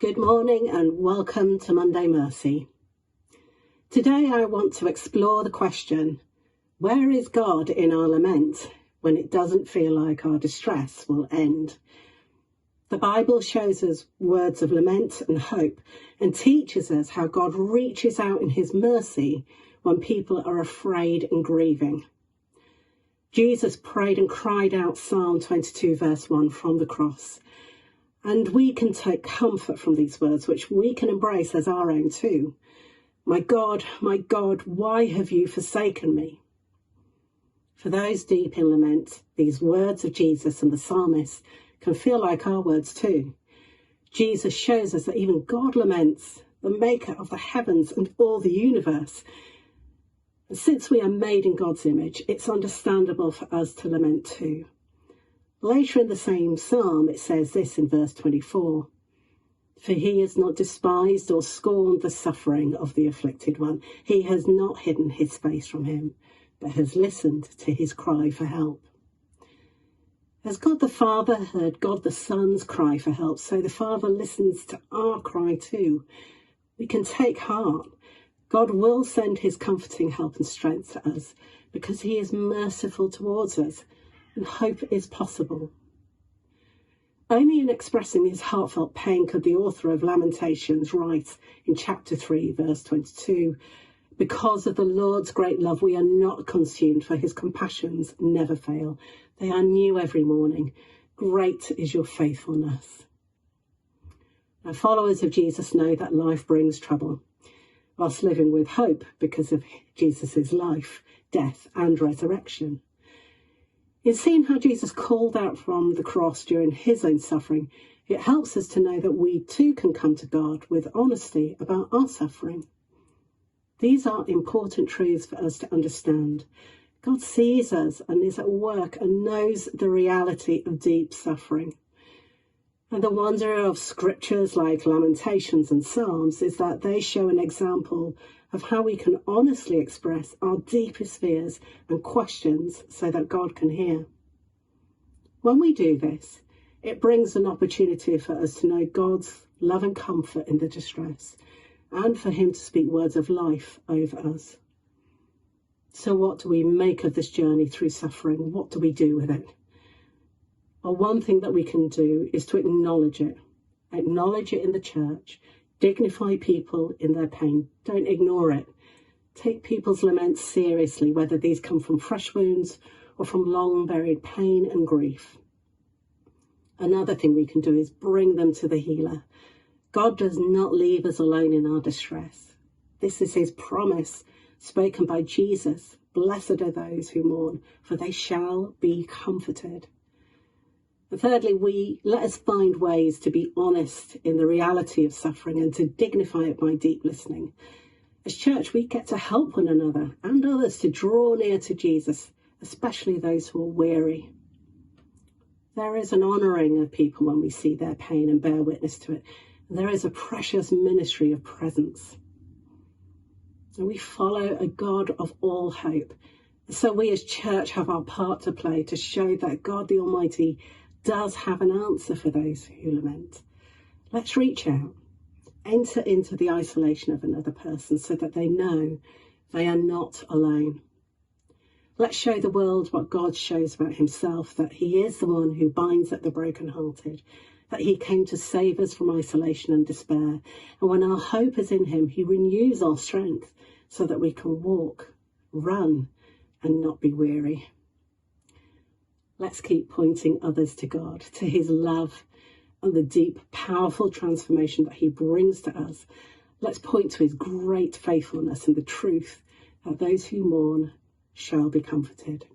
Good morning and welcome to Monday Mercy. Today I want to explore the question, where is God in our lament when it doesn't feel like our distress will end? The Bible shows us words of lament and hope and teaches us how God reaches out in his mercy when people are afraid and grieving. Jesus prayed and cried out Psalm 22 verse 1 from the cross. And we can take comfort from these words, which we can embrace as our own too. My God, why have you forsaken me? For those deep in lament, these words of Jesus and the psalmist can feel like our words too. Jesus shows us that even God laments, the maker of the heavens and all the universe. And since we are made in God's image, it's understandable for us to lament too. Later in the same psalm, it says this in verse 24, "For he has not despised or scorned the suffering of the afflicted one. He has not hidden his face from him, but has listened to his cry for help." As God the Father heard God the Son's cry for help, so the Father listens to our cry too. We can take heart. God will send his comforting help and strength to us because he is merciful towards us. And hope is possible. Only in expressing his heartfelt pain could the author of Lamentations write in chapter 3, verse 22, "Because of the Lord's great love, we are not consumed, for his compassions never fail. They are new every morning. Great is your faithfulness." Now, followers of Jesus know that life brings trouble, whilst living with hope because of Jesus' life, death, and resurrection. In seeing how Jesus called out from the cross during his own suffering, it helps us to know that we too can come to God with honesty about our suffering. These are important truths for us to understand. God sees us and is at work and knows the reality of deep suffering. And the wonder of scriptures like Lamentations and Psalms is that they show an example of how we can honestly express our deepest fears and questions so that God can hear. When we do this, it brings an opportunity for us to know God's love and comfort in the distress, and for him to speak words of life over us. So what do we make of this journey through suffering? What do we do with it? Well, one thing that we can do is to acknowledge it in the church. Dignify people in their pain. Don't ignore it. Take people's laments seriously, whether these come from fresh wounds or from long buried pain and grief. Another thing we can do is bring them to the healer. God does not leave us alone in our distress. This is his promise spoken by Jesus. Blessed are those who mourn, for they shall be comforted. And thirdly, let us find ways to be honest in the reality of suffering and to dignify it by deep listening. As church, we get to help one another and others to draw near to Jesus, especially those who are weary. There is an honouring of people when we see their pain and bear witness to it. And there is a precious ministry of presence. And we follow a God of all hope. So we as church have our part to play to show that God the Almighty does have an answer for those who lament. Let's reach out, enter into the isolation of another person so that they know they are not alone. Let's show the world what God shows about himself, that he is the one who binds up the brokenhearted, that he came to save us from isolation and despair. And when our hope is in him, he renews our strength so that we can walk, run, and not be weary. Let's keep pointing others to God, to his love and the deep, powerful transformation that he brings to us. Let's point to his great faithfulness and the truth that those who mourn shall be comforted.